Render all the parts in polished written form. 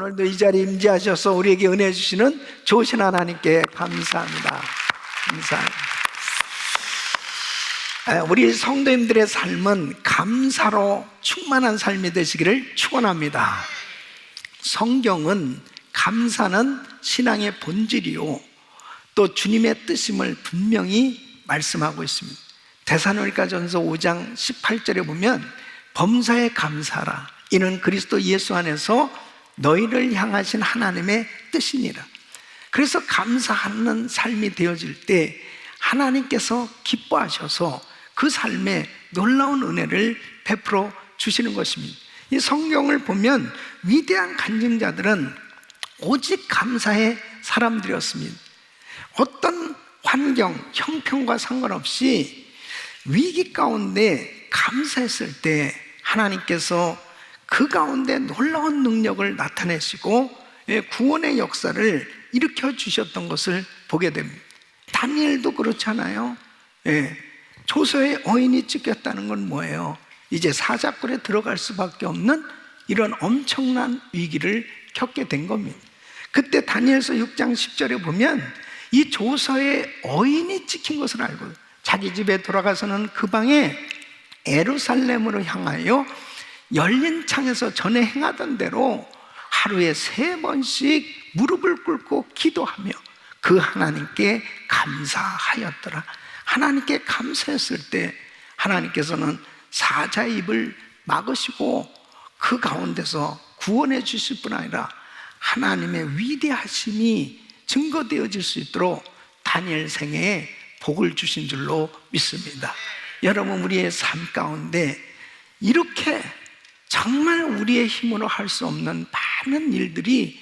오늘도 이 자리에 임재하셔서 우리에게 은혜 주시는 좋으신 하나님께 감사합니다. 감사합니다. 우리 성도님들의 삶은 감사로 충만한 삶이 되시기를 축원합니다. 성경은 감사는 신앙의 본질이요, 또 주님의 뜻임을 분명히 말씀하고 있습니다. 데살로니가전서 5장 18절에 보면 범사에 감사하라, 이는 그리스도 예수 안에서 너희를 향하신 하나님의 뜻이니라. 그래서 감사하는 삶이 되어질 때 하나님께서 기뻐하셔서 그 삶에 놀라운 은혜를 베풀어 주시는 것입니다. 이 성경을 보면 위대한 간증자들은 오직 감사의 사람들이었습니다. 어떤 환경, 형편과 상관없이 위기 가운데 감사했을 때 하나님께서 그 가운데 놀라운 능력을 나타내시고 구원의 역사를 일으켜 주셨던 것을 보게 됩니다. 다니엘도 그렇잖아요. 조서에 어인이 찍혔다는 건 뭐예요? 이제 사자굴에 들어갈 수밖에 없는 이런 엄청난 위기를 겪게 된 겁니다. 그때 다니엘서 6장 10절에 보면 이 조서에 어인이 찍힌 것을 알고 자기 집에 돌아가서는 그 방에 예루살렘으로 향하여 열린 창에서 전에 행하던 대로 하루에 3번씩 무릎을 꿇고 기도하며 그 하나님께 감사하였더라. 하나님께 감사했을 때 하나님께서는 사자의 입을 막으시고 그 가운데서 구원해 주실 뿐 아니라 하나님의 위대하심이 증거되어질 수 있도록 다니엘 생애에 복을 주신 줄로 믿습니다. 여러분, 우리의 삶 가운데 이렇게 정말 우리의 힘으로 할 수 없는 많은 일들이,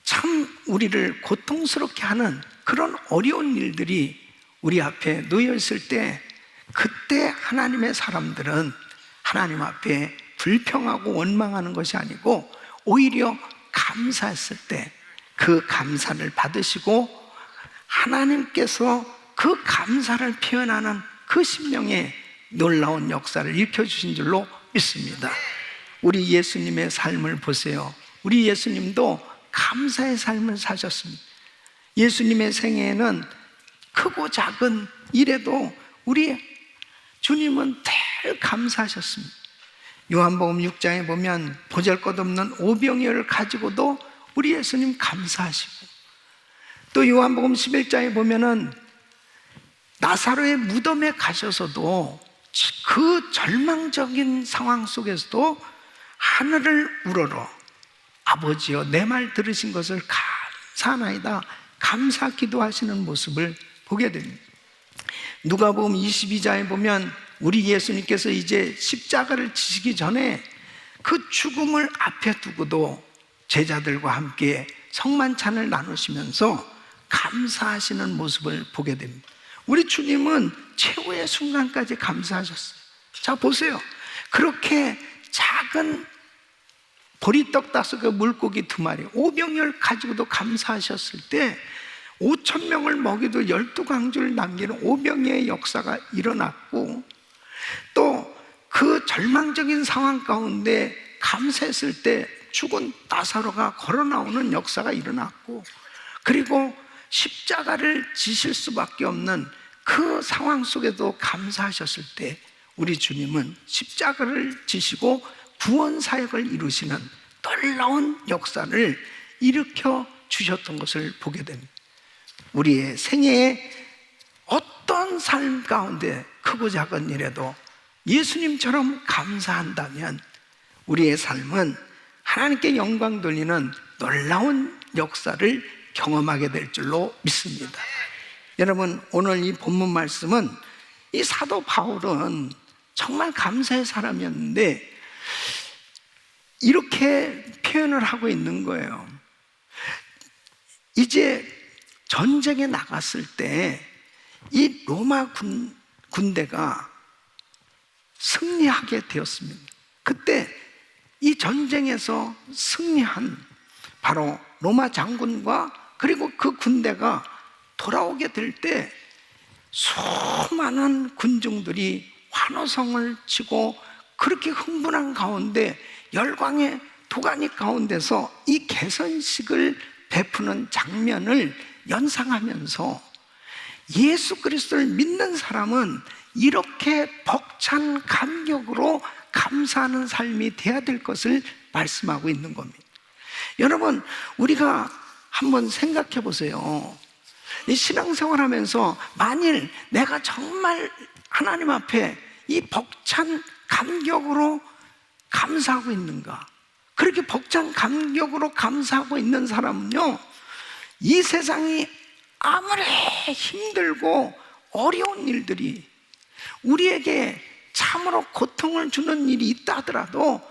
참 우리를 고통스럽게 하는 그런 어려운 일들이 우리 앞에 놓여 있을 때, 그때 하나님의 사람들은 하나님 앞에 불평하고 원망하는 것이 아니고 오히려 감사했을 때 그 감사를 받으시고 하나님께서 그 감사를 표현하는 그 심령에 놀라운 역사를 일으켜주신 줄로 믿습니다. 우리 예수님의 삶을 보세요. 우리 예수님도 감사의 삶을 사셨습니다. 예수님의 생애에는 크고 작은 일에도 우리 주님은 늘 감사하셨습니다. 요한복음 6장에 보면 보잘것없는 오병이어를 가지고도 우리 예수님 감사하시고, 또 요한복음 11장에 보면은 나사로의 무덤에 가셔서도 그 절망적인 상황 속에서도 하늘을 우러러 아버지여 내 말 들으신 것을 감사하나이다, 감사 기도하시는 모습을 보게 됩니다. 누가복음 22장에 보면 우리 예수님께서 이제 십자가를 지시기 전에 그 죽음을 앞에 두고도 제자들과 함께 성만찬을 나누시면서 감사하시는 모습을 보게 됩니다. 우리 주님은 최후의 순간까지 감사하셨어요. 자, 보세요. 그렇게 작은 보리떡 5개, 물고기 2마리, 오병이어를 가지고도 감사하셨을 때 5,000명을 먹이도 12광주를 남기는 오병이어의 역사가 일어났고, 또 그 절망적인 상황 가운데 감사했을 때 죽은 나사로가 걸어 나오는 역사가 일어났고, 그리고 십자가를 지실 수밖에 없는 그 상황 속에도 감사하셨을 때 우리 주님은 십자가를 지시고 구원 사역을 이루시는 놀라운 역사를 일으켜 주셨던 것을 보게 됩니다. 우리의 생애에 어떤 삶 가운데 크고 작은 일에도 예수님처럼 감사한다면 우리의 삶은 하나님께 영광 돌리는 놀라운 역사를 경험하게 될 줄로 믿습니다. 여러분, 오늘 이 본문 말씀은 이 사도 바울은 정말 감사의 사람이었는데 이렇게 표현을 하고 있는 거예요. 이제 전쟁에 나갔을 때 이 로마 군대가 승리하게 되었습니다. 그때 이 전쟁에서 승리한 바로 로마 장군과 그리고 그 군대가 돌아오게 될 때 수많은 군중들이 환호성을 치고 그렇게 흥분한 가운데 열광에 도가니 가운데서 이 개선식을 베푸는 장면을 연상하면서 예수 그리스도를 믿는 사람은 이렇게 벅찬 감격으로 감사하는 삶이 돼야 될 것을 말씀하고 있는 겁니다. 여러분, 우리가 한번 생각해 보세요. 이 신앙생활 하면서 만일 내가 정말 하나님 앞에 이 벅찬 감격으로 감사하고 있는가? 그렇게 벅찬 감격으로 감사하고 있는 사람은요, 이 세상이 아무리 힘들고 어려운 일들이 우리에게 참으로 고통을 주는 일이 있다 하더라도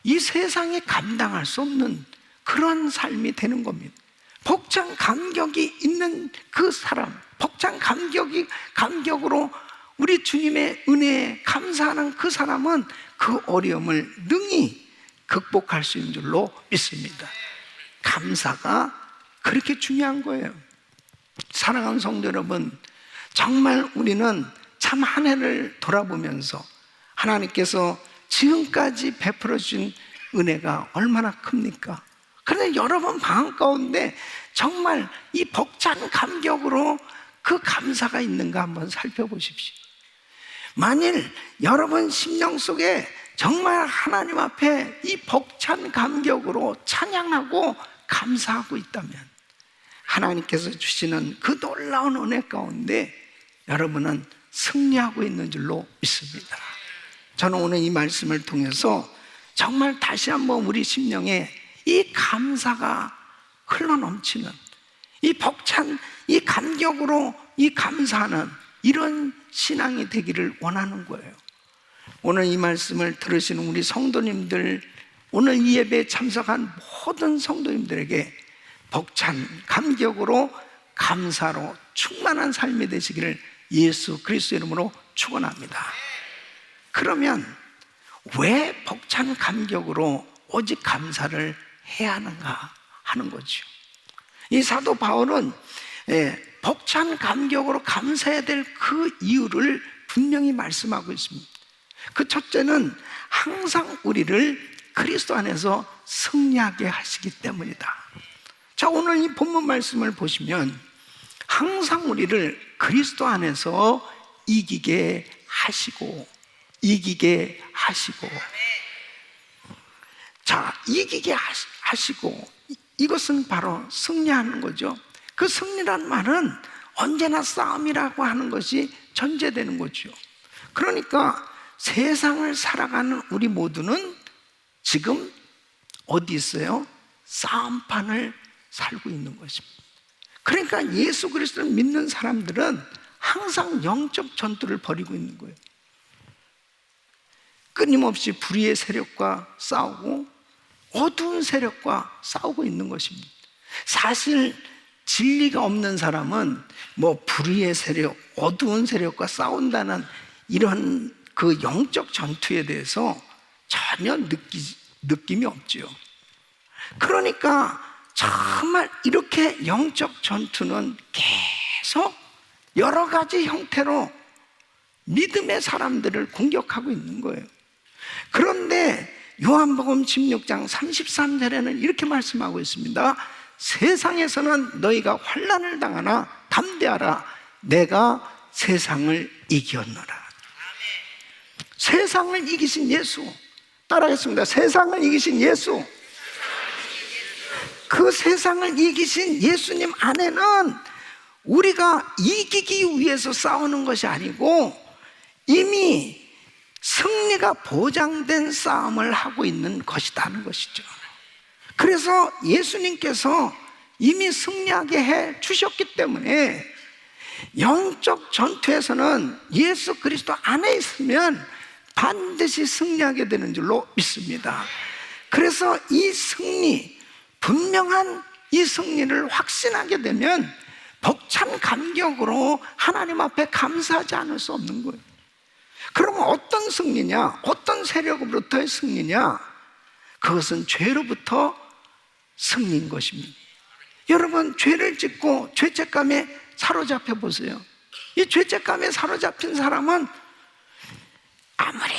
이 세상에 감당할 수 없는 그런 삶이 되는 겁니다. 벅찬 감격이 있는 그 사람, 벅찬 감격으로 우리 주님의 은혜에 감사하는 그 사람은 그 어려움을 능히 극복할 수 있는 줄로 믿습니다. 감사가 그렇게 중요한 거예요. 사랑하는 성도 여러분, 정말 우리는 참 한 해를 돌아보면서 하나님께서 지금까지 베풀어 주신 은혜가 얼마나 큽니까? 그런데 여러분 마음 가운데 정말 이 벅찬 감격으로 그 감사가 있는가 한번 살펴보십시오. 만일 여러분 심령 속에 정말 하나님 앞에 이 벅찬 감격으로 찬양하고 감사하고 있다면 하나님께서 주시는 그 놀라운 은혜 가운데 여러분은 승리하고 있는 줄로 믿습니다. 저는 오늘 이 말씀을 통해서 정말 다시 한번 우리 심령에 이 감사가 흘러넘치는, 이 벅찬 이 감격으로 이 감사하는 이런 신앙이 되기를 원하는 거예요. 오늘 이 말씀을 들으시는 우리 성도님들, 오늘 이 예배에 참석한 모든 성도님들에게 벅찬 감격으로 감사로 충만한 삶이 되시기를 예수 그리스도 이름으로 축원합니다. 그러면 왜 벅찬 감격으로 오직 감사를 해야 하는가 하는 거죠. 이 사도 바울은 벅찬 감격으로 감사해야 될 그 이유를 분명히 말씀하고 있습니다. 그 첫째는 항상 우리를 그리스도 안에서 승리하게 하시기 때문이다. 자, 오늘 이 본문 말씀을 보시면 항상 우리를 그리스도 안에서 이기게 하시고 자, 이기게 하시고 이것은 바로 승리하는 거죠. 그 승리란 말은 언제나 싸움이라고 하는 것이 전제되는 거죠. 그러니까 세상을 살아가는 우리 모두는 지금 어디 있어요? 싸움판을 살고 있는 것입니다. 그러니까 예수 그리스도를 믿는 사람들은 항상 영적 전투를 벌이고 있는 거예요. 끊임없이 불의의 세력과 싸우고 어두운 세력과 싸우고 있는 것입니다. 사실 진리가 없는 사람은 뭐 불의의 세력, 어두운 세력과 싸운다는 이런 그 영적 전투에 대해서 전혀 느낌이 없죠. 그러니까 정말 이렇게 영적 전투는 계속 여러 가지 형태로 믿음의 사람들을 공격하고 있는 거예요. 그런데 요한복음 16장 33절에는 이렇게 말씀하고 있습니다. 세상에서는 너희가 환난을 당하나 담대하라, 내가 세상을 이겼노라. 세상을 이기신 예수, 따라하겠습니다. 세상을 이기신 예수. 그 세상을 이기신 예수님 안에는 우리가 이기기 위해서 싸우는 것이 아니고 이미 승리가 보장된 싸움을 하고 있는 것이라는 것이죠. 그래서 예수님께서 이미 승리하게 해 주셨기 때문에 영적 전투에서는 예수 그리스도 안에 있으면 반드시 승리하게 되는 줄로 믿습니다. 그래서 이 승리, 분명한 이 승리를 확신하게 되면 벅찬 감격으로 하나님 앞에 감사하지 않을 수 없는 거예요. 그러면 어떤 승리냐? 어떤 세력으로부터의 승리냐? 그것은 죄로부터 승리인 것입니다. 여러분, 죄를 짓고 죄책감에 사로잡혀 보세요. 이 죄책감에 사로잡힌 사람은 아무리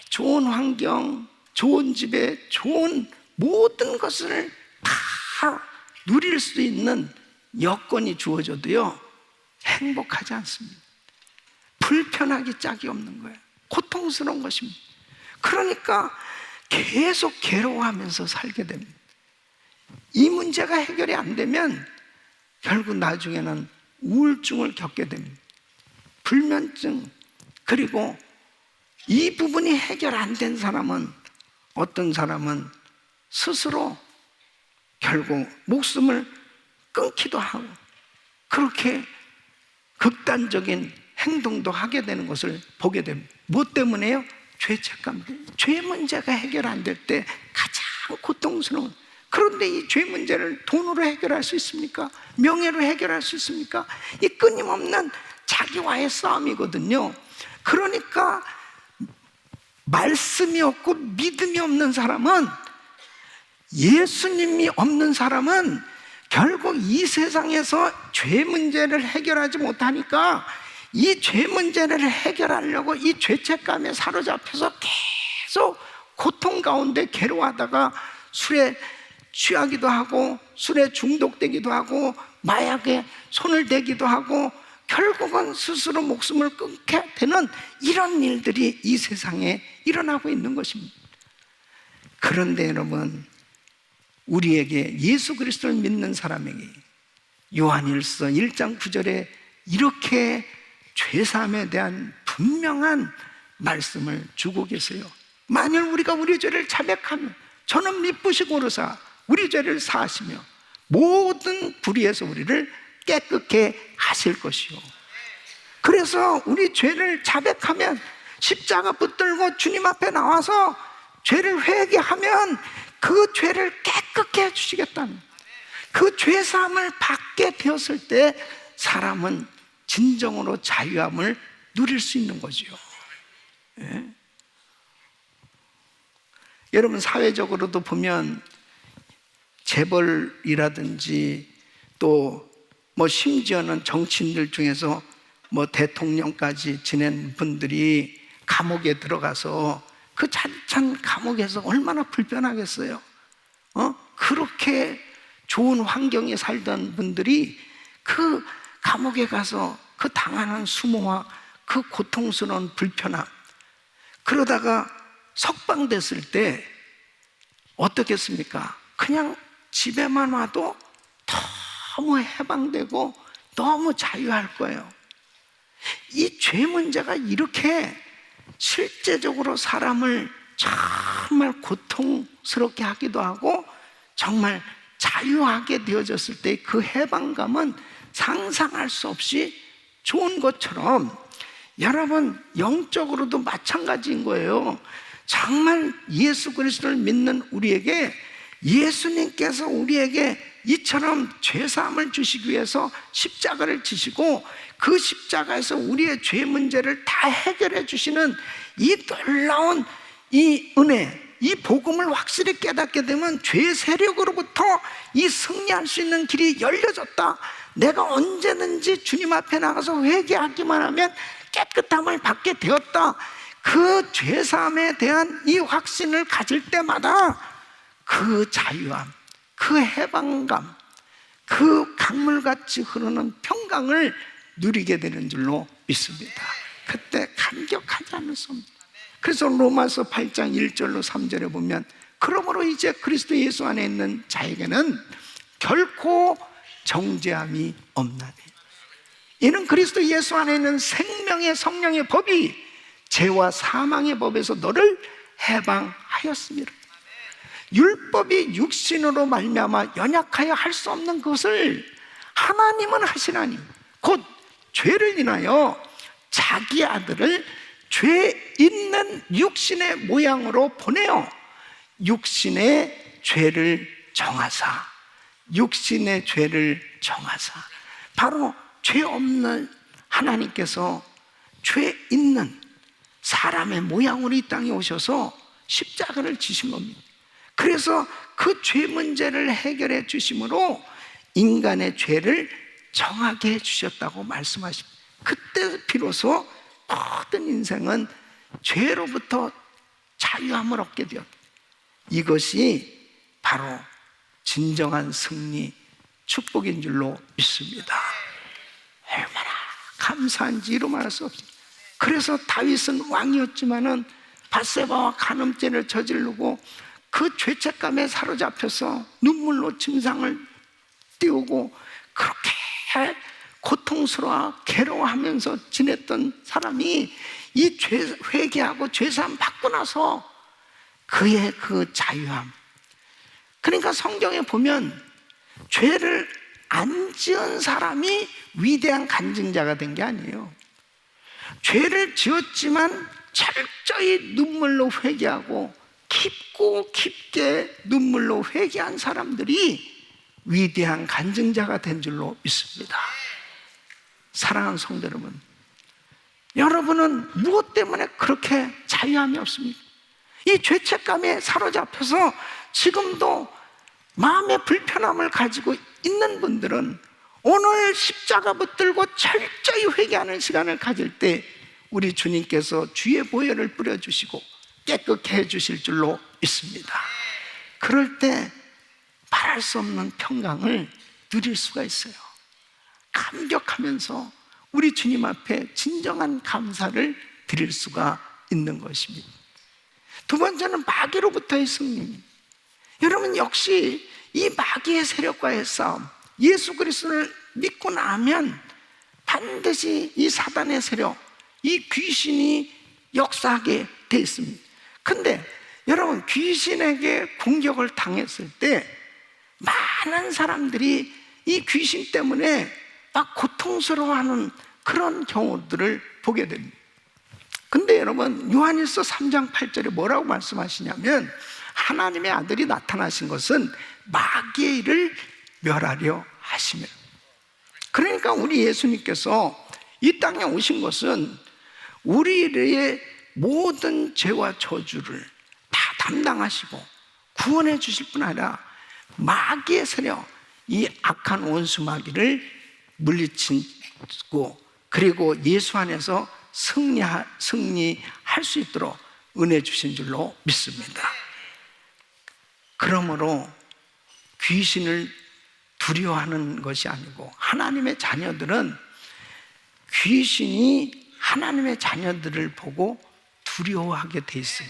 좋은 환경, 좋은 집에, 좋은 모든 것을 다 누릴 수 있는 여건이 주어져도요, 행복하지 않습니다. 불편하기 짝이 없는 거예요. 고통스러운 것입니다. 그러니까 계속 괴로워하면서 살게 됩니다. 이 문제가 해결이 안 되면 결국 나중에는 우울증을 겪게 됩니다. 불면증. 그리고 이 부분이 해결 안 된 사람은, 어떤 사람은 스스로 결국 목숨을 끊기도 하고, 그렇게 극단적인 행동도 하게 되는 것을 보게 됩니다. 무엇 때문에요? 죄책감 때문에. 죄 문제가 해결 안 될 때 가장 고통스러운. 그런데 이 죄 문제를 돈으로 해결할 수 있습니까? 명예로 해결할 수 있습니까? 이 끊임없는 자기와의 싸움이거든요. 그러니까 말씀이 없고 믿음이 없는 사람은, 예수님이 없는 사람은 결국 이 세상에서 죄 문제를 해결하지 못하니까 이 죄 문제를 해결하려고 이 죄책감에 사로잡혀서 계속 고통 가운데 괴로워하다가 술에 취하기도 하고, 술에 중독되기도 하고, 마약에 손을 대기도 하고, 결국은 스스로 목숨을 끊게 되는 이런 일들이 이 세상에 일어나고 있는 것입니다. 그런데 여러분, 우리에게, 예수 그리스도를 믿는 사람에게 요한일서 1장 9절에 이렇게 죄사함에 대한 분명한 말씀을 주고 계세요. 만일 우리가 우리 죄를 자백하면 저는 미쁘시고 오르사 우리 죄를 사하시며 모든 불의에서 우리를 깨끗게 하실 것이요. 그래서 우리 죄를 자백하면, 십자가 붙들고 주님 앞에 나와서 죄를 회개하면 그 죄를 깨끗게 해주시겠다는, 그 죄사함을 받게 되었을 때 사람은 진정으로 자유함을 누릴 수 있는 거죠. 예? 여러분, 사회적으로도 보면 재벌이라든지 또 뭐 심지어는 정치인들 중에서 뭐 대통령까지 지낸 분들이 감옥에 들어가서 그 찬찬 감옥에서 얼마나 불편하겠어요. 그렇게 좋은 환경에 살던 분들이 그 감옥에 가서 그 당하는 수모와 그 고통스러운 불편함, 그러다가 석방됐을 때 어떻겠습니까? 그냥 집에만 와도 너무 해방되고 너무 자유할 거예요. 이 죄 문제가 이렇게 실제적으로 사람을 정말 고통스럽게 하기도 하고 정말 자유하게 되어졌을 때 그 해방감은 상상할 수 없이 좋은 것처럼, 여러분, 영적으로도 마찬가지인 거예요. 정말 예수 그리스도를 믿는 우리에게, 예수님께서 우리에게 이처럼 죄사함을 주시기 위해서 십자가를 지시고 그 십자가에서 우리의 죄 문제를 다 해결해 주시는 이 놀라운 이 은혜, 이 복음을 확실히 깨닫게 되면 죄 세력으로부터 이 승리할 수 있는 길이 열려졌다. 내가 언제든지 주님 앞에 나가서 회개하기만 하면 깨끗함을 받게 되었다. 그 죄사함에 대한 이 확신을 가질 때마다 그 자유함, 그 해방감, 그 강물같이 흐르는 평강을 누리게 되는 줄로 믿습니다. 그때 감격하지 않을 수 없습니다. 그래서 로마서 8장 1절로 3절에 보면, 그러므로 이제 그리스도 예수 안에 있는 자에게는 결코 정죄함이 없나니 이는 그리스도 예수 안에 있는 생명의 성령의 법이 죄와 사망의 법에서 너를 해방하였습니다. 율법이 육신으로 말미암아 연약하여 할 수 없는 것을 하나님은 하시나니 곧 죄를 인하여 자기 아들을 죄 있는 육신의 모양으로 보내어 육신의 죄를 정하사, 육신의 죄를 정하사, 바로 죄 없는 하나님께서 죄 있는 사람의 모양으로 이 땅에 오셔서 십자가를 지신 겁니다. 그래서 그 죄 문제를 해결해 주심으로 인간의 죄를 정하게 해 주셨다고 말씀하십니다. 그때 비로소 모든 인생은 죄로부터 자유함을 얻게 되었다. 이것이 바로 진정한 승리, 축복인 줄로 믿습니다. 얼마나 감사한지 이루 말할 수 없습니다. 그래서 다윗은 왕이었지만은 밧세바와 간음죄를 저지르고 그 죄책감에 사로잡혀서 눈물로 침상을 띄우고 그렇게 고통스러워 괴로워하면서 지냈던 사람이 이 회개하고 죄사함 받고 나서 그의 그 자유함. 그러니까 성경에 보면 죄를 안 지은 사람이 위대한 간증자가 된 게 아니에요. 죄를 지었지만 철저히 눈물로 회개하고 깊고 깊게 눈물로 회개한 사람들이 위대한 간증자가 된 줄로 믿습니다. 사랑하는 성도 여러분, 여러분은 무엇 때문에 그렇게 자유함이 없습니까? 이 죄책감에 사로잡혀서 지금도 마음의 불편함을 가지고 있는 분들은 오늘 십자가 붙들고 철저히 회개하는 시간을 가질 때 우리 주님께서 주의 보혈을 뿌려주시고 깨끗게 해주실 줄로 믿습니다. 그럴 때 말할 수 없는 평강을 누릴 수가 있어요. 감격하면서 우리 주님 앞에 진정한 감사를 드릴 수가 있는 것입니다. 두 번째는 마귀로부터의 승리. 여러분 역시 이 마귀의 세력과의 싸움, 예수 그리스도를 믿고 나면 반드시 이 사단의 세력, 이 귀신이 역사하게 돼 있습니다. 근데 여러분 귀신에게 공격을 당했을 때 많은 사람들이 이 귀신 때문에 막 고통스러워하는 그런 경우들을 보게 됩니다. 근데 여러분 요한일서 3장 8절에 뭐라고 말씀하시냐면 하나님의 아들이 나타나신 것은 마귀의 일을 멸하려 하시며, 그러니까 우리 예수님께서 이 땅에 오신 것은 우리의 모든 죄와 저주를 다 담당하시고 구원해 주실 뿐 아니라 마귀의 세력, 이 악한 원수 마귀를 물리치고 그리고 예수 안에서 승리할 수 있도록 은혜 주신 줄로 믿습니다. 그러므로 귀신을 두려워하는 것이 아니고 하나님의 자녀들은 귀신이 하나님의 자녀들을 보고 두려워하게 돼 있어요.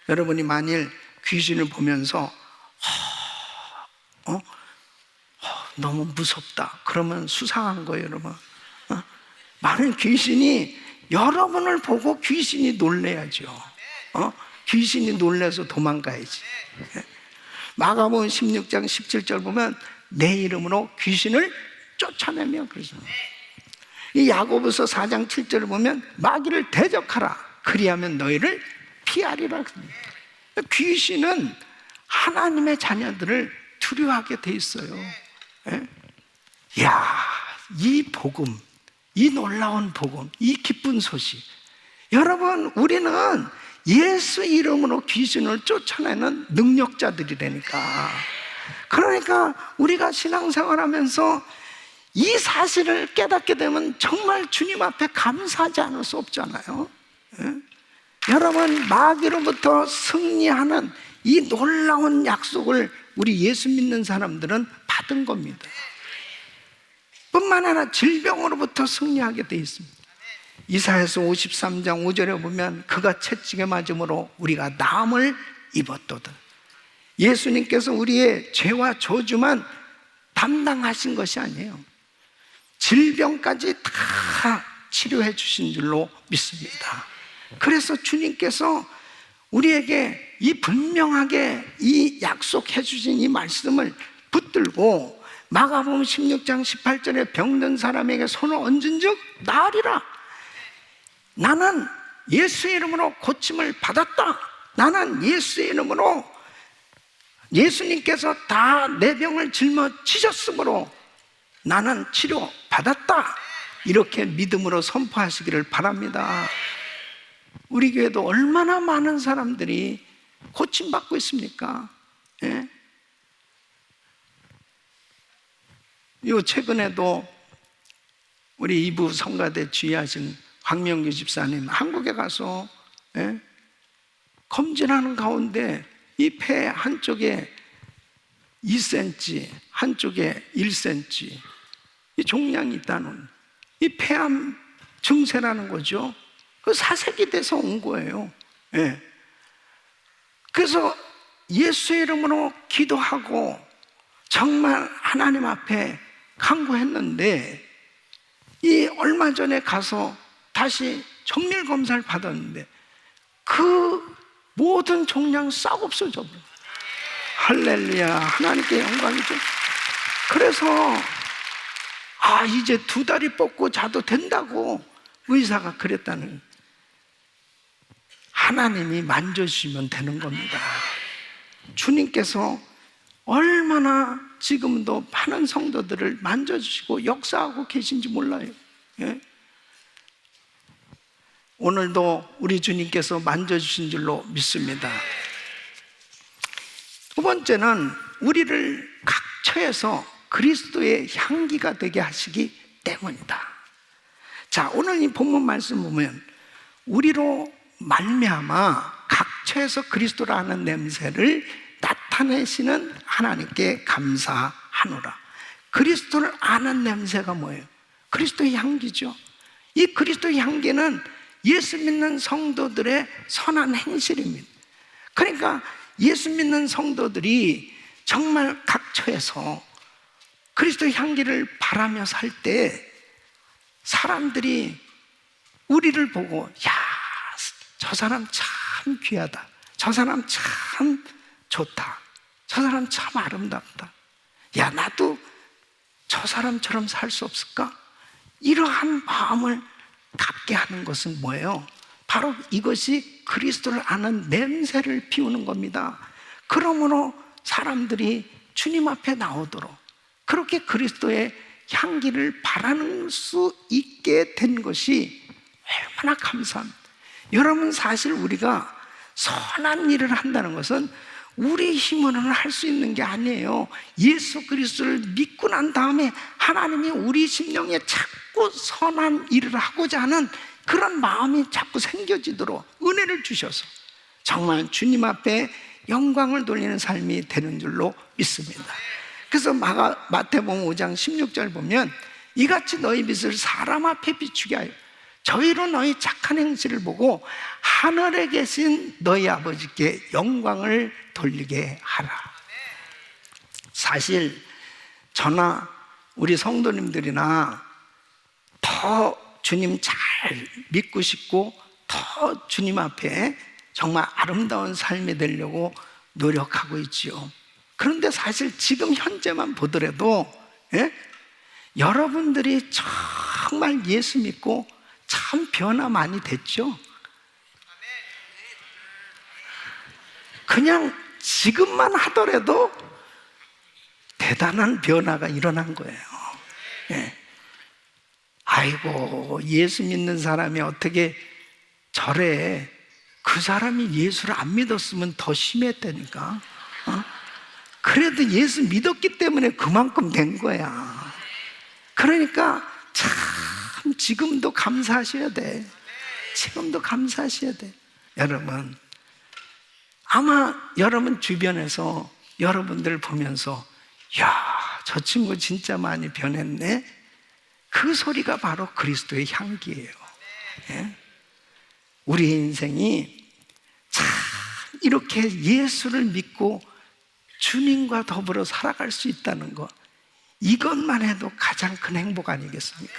여러분이 만일 귀신을 보면서 너무 무섭다 그러면 수상한 거예요, 여러분. 많은 귀신이 여러분을 보고 귀신이 놀래야죠. 귀신이 놀래서 도망가야지. 마가복음 16장 17절 보면 내 이름으로 귀신을 쫓아내며 그러죠. 이 야고보서 4장 7절을 보면 마귀를 대적하라 그리하면 너희를 피하리라. 귀신은 하나님의 자녀들을 두려워하게 돼 있어요. 야, 이 복음, 이 놀라운 복음, 이 기쁜 소식. 여러분, 우리는 예수 이름으로 귀신을 쫓아내는 능력자들이라니까. 그러니까 우리가 신앙생활하면서 이 사실을 깨닫게 되면 정말 주님 앞에 감사하지 않을 수 없잖아요. 여러분, 마귀로부터 승리하는 이 놀라운 약속을 우리 예수 믿는 사람들은 받은 겁니다. 뿐만 아니라 질병으로부터 승리하게 되어 있습니다. 이사야서 53장 5절에 보면 그가 채찍에 맞음으로 우리가 나음을 입었도다. 예수님께서 우리의 죄와 저주만 담당하신 것이 아니에요. 질병까지 다 치료해 주신 줄로 믿습니다. 그래서 주님께서 우리에게 이 분명하게 이 약속해 주신 이 말씀을 붙들고 마가복음 16장 18절에 병든 사람에게 손을 얹은 즉 나으리라. 나는 예수의 이름으로 고침을 받았다. 나는 예수의 이름으로 예수님께서 다 내 병을 짊어지셨으므로 나는 치료 받았다. 이렇게 믿음으로 선포하시기를 바랍니다. 우리 교회도 얼마나 많은 사람들이 고침받고 있습니까? 예? 요 최근에도 우리 이부 성가대 주의하신 황명규 집사님 한국에 가서 검진하는 가운데 이 폐 한쪽에 2cm, 한쪽에 1cm 이 종양이 있다는 이 폐암 증세라는 거죠. 그 사색이 돼서 온 거예요. 예. 그래서 예수의 이름으로 기도하고 정말 하나님 앞에 간구했는데 이 얼마 전에 가서 다시 정밀 검사를 받았는데 그 모든 종양 싹 없어져 버려요. 할렐루야, 하나님께 영광이죠. 그래서 이제 2다리 뻗고 자도 된다고 의사가 그랬다는 거예요. 하나님이 만져주시면 되는 겁니다. 주님께서 얼마나 지금도 많은 성도들을 만져주시고 역사하고 계신지 몰라요. 예? 오늘도 우리 주님께서 만져주신 줄로 믿습니다. 두 번째는 우리를 각처에서 그리스도의 향기가 되게 하시기 때문이다. 자, 오늘 이 본문 말씀 보면 우리로 말미암아 각처에서 그리스도라는 냄새를 나타내시는 하나님께 감사하노라. 그리스도를 아는 냄새가 뭐예요? 그리스도의 향기죠. 이 그리스도의 향기는 예수 믿는 성도들의 선한 행실입니다. 그러니까 예수 믿는 성도들이 정말 각처에서 그리스도의 향기를 바라며 살 때 사람들이 우리를 보고 저 사람 참 귀하다, 저 사람 참 좋다, 저 사람 참 아름답다, 나도 저 사람처럼 살 수 없을까? 이러한 마음을 갖게 하는 것은 뭐예요? 바로 이것이 그리스도를 아는 냄새를 피우는 겁니다. 그러므로 사람들이 주님 앞에 나오도록 그렇게 그리스도의 향기를 바라는 수 있게 된 것이 얼마나 감사합니다. 여러분, 사실 우리가 선한 일을 한다는 것은 우리 힘으로는 할 수 있는 게 아니에요. 예수 그리스도를 믿고 난 다음에 하나님이 우리 심령에 자꾸 선한 일을 하고자 하는 그런 마음이 자꾸 생겨지도록 은혜를 주셔서 정말 주님 앞에 영광을 돌리는 삶이 되는 줄로 믿습니다. 그래서 마태복음 5장 16절 보면 이같이 너희 빛을 사람 앞에 비추게 하여 저희로 너희 착한 행실을 보고 하늘에 계신 너희 아버지께 영광을 돌리게 하라. 사실 저나 우리 성도님들이나 더 주님 잘 믿고 싶고 더 주님 앞에 정말 아름다운 삶이 되려고 노력하고 있지요. 그런데 사실 지금 현재만 보더라도 여러분들이 정말 예수 믿고 참 변화 많이 됐죠? 그냥 지금만 하더라도 대단한 변화가 일어난 거예요. 아이고, 예수 믿는 사람이 어떻게 저래? 그 사람이 예수를 안 믿었으면 더 심했다니까. 그래도 예수 믿었기 때문에 그만큼 된 거야. 그러니까 참 지금도 감사하셔야 돼. 지금도 감사하셔야 돼. 여러분, 아마 여러분 주변에서 여러분들 보면서 저 친구 진짜 많이 변했네. 그 소리가 바로 그리스도의 향기예요. 우리 인생이 참 이렇게 예수를 믿고 주님과 더불어 살아갈 수 있다는 것, 이것만 해도 가장 큰 행복 아니겠습니까?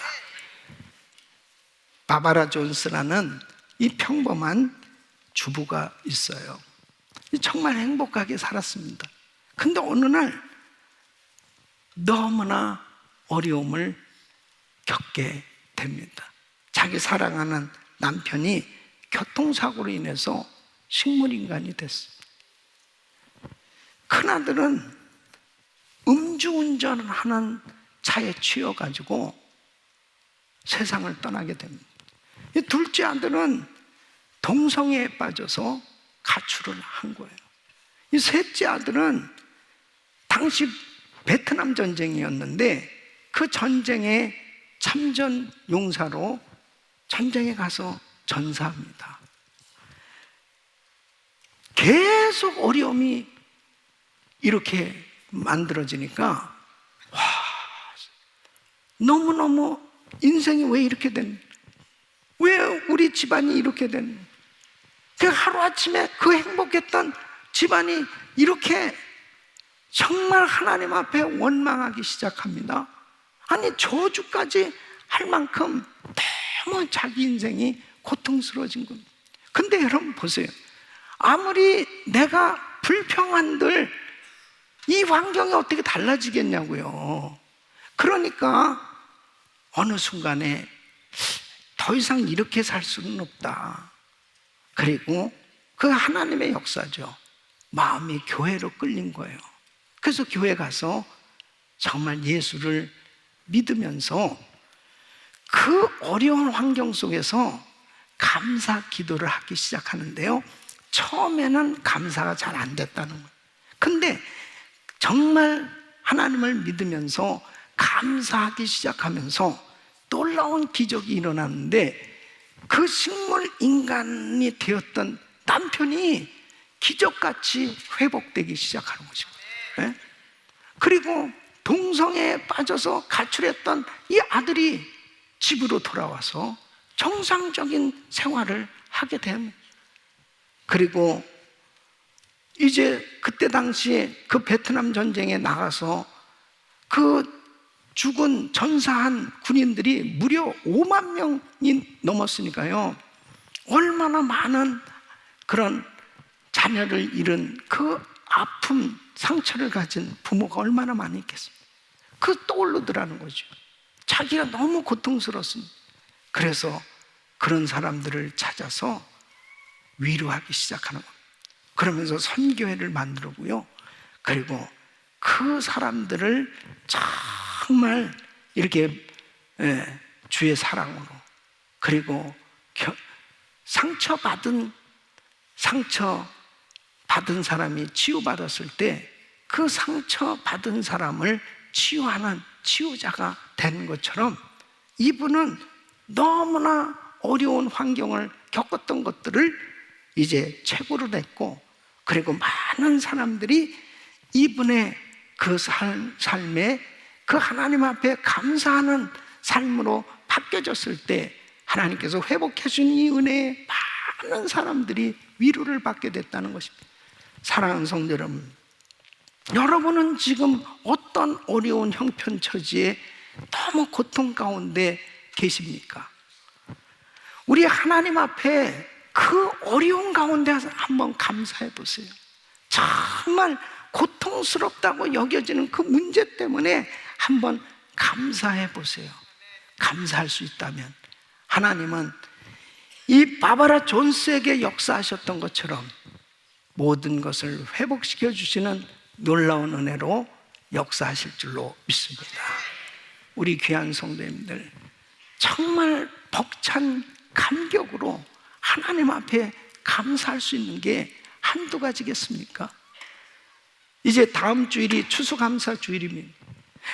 바바라 존스라는 이 평범한 주부가 있어요. 정말 행복하게 살았습니다. 근데 어느 날 너무나 어려움을 겪게 됩니다. 자기 사랑하는 남편이 교통사고로 인해서 식물인간이 됐습니다. 큰아들은 음주운전을 하는 차에 치여가지고 세상을 떠나게 됩니다. 둘째 아들은 동성애에 빠져서 가출을 한 거예요. 이 셋째 아들은 당시 베트남 전쟁이었는데 그 전쟁에 참전 용사로 전쟁에 가서 전사합니다. 계속 어려움이 이렇게 만들어지니까 너무너무 인생이 왜 이렇게 왜 우리 집안이 이렇게 그 하루아침에 그 행복했던 집안이 이렇게 정말 하나님 앞에 원망하기 시작합니다. 아니 저주까지 할 만큼 너무 자기 인생이 고통스러워진 겁니다. 근데 여러분 보세요. 아무리 내가 불평한들 이 환경이 어떻게 달라지겠냐고요. 그러니까 어느 순간에 더 이상 이렇게 살 수는 없다. 그리고 그 하나님의 역사죠. 마음이 교회로 끌린 거예요. 그래서 교회 가서 정말 예수를 믿으면서 그 어려운 환경 속에서 감사 기도를 하기 시작하는데요. 처음에는 감사가 잘 안 됐다는 거예요. 근데 정말 하나님을 믿으면서 감사하기 시작하면서 놀라운 기적이 일어났는데 그 식물 인간이 되었던 남편이 기적같이 회복되기 시작하는 거죠. 네? 그리고 동성애에 빠져서 가출했던 이 아들이 집으로 돌아와서 정상적인 생활을 하게 됩니다. 그리고 이제 그때 당시에 그 베트남 전쟁에 나가서 그 죽은 전사한 군인들이 무려 5만 명이 넘었으니까요. 얼마나 많은 그런 자녀를 잃은 그 아픔, 상처를 가진 부모가 얼마나 많이 있겠습니까? 그 떠오르더라는 거죠. 자기가 너무 고통스러웠습니다. 그래서 그런 사람들을 찾아서 위로하기 시작하는 겁니다. 그러면서 선교회를 만들고요. 그리고 그 사람들을 정말 이렇게 주의 사랑으로, 그리고 상처받은 사람이 치유받았을 때 그 상처받은 사람을 치유하는 치유자가 되는 것처럼 이분은 너무나 어려운 환경을 겪었던 것들을 이제 책으로 냈고, 그리고 많은 사람들이 이분의 그 삶에 그 하나님 앞에 감사하는 삶으로 바뀌어졌을 때 하나님께서 회복해 주신 이 은혜에 많은 사람들이 위로를 받게 됐다는 것입니다. 사랑하는 성도 여러분, 여러분은 지금 어떤 어려운 형편처지에 너무 고통 가운데 계십니까? 우리 하나님 앞에 그 어려운 가운데 한번 감사해 보세요. 정말 고통스럽다고 여겨지는 그 문제 때문에 한번 감사해 보세요. 감사할 수 있다면 하나님은 이 바바라 존스에게 역사하셨던 것처럼 모든 것을 회복시켜 주시는 놀라운 은혜로 역사하실 줄로 믿습니다. 우리 귀한 성도님들, 정말 벅찬 감격으로 하나님 앞에 감사할 수 있는 게 한두 가지겠습니까? 이제 다음 주일이 추수감사 주일입니다.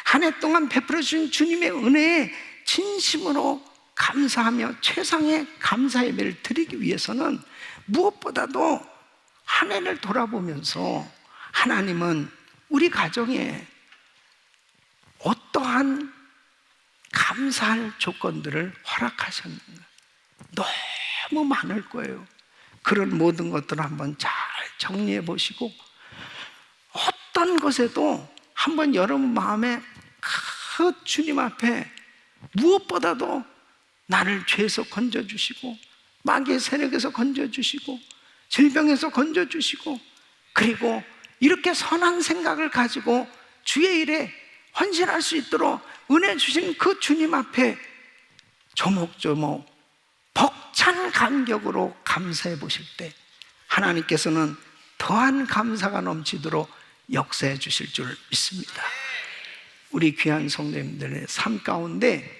한 해 동안 베풀어 주신 주님의 은혜에 진심으로 감사하며 최상의 감사 예배를 드리기 위해서는 무엇보다도 한 해를 돌아보면서 하나님은 우리 가정에 어떠한 감사할 조건들을 허락하셨는가? 너무 많을 거예요. 그런 모든 것들을 한번 잘 정리해 보시고 어떤 것에도 한번 여러분 마음에 그 주님 앞에 무엇보다도 나를 죄에서 건져주시고 마귀의 세력에서 건져주시고 질병에서 건져주시고 그리고 이렇게 선한 생각을 가지고 주의 일에 헌신할 수 있도록 은혜 주신 그 주님 앞에 조목조목 벅찬 감격으로 감사해 보실 때 하나님께서는 더한 감사가 넘치도록 역사해 주실 줄 믿습니다. 우리 귀한 성도님들의 삶 가운데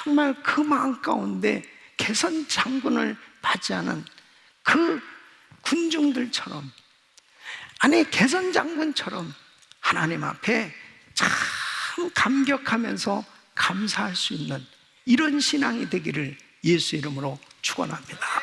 정말 그 마음 가운데 개선 장군을 맞이하는 그 군중들처럼, 아니 개선 장군처럼 하나님 앞에 참 감격하면서 감사할 수 있는 이런 신앙이 되기를 예수 이름으로 축원합니다.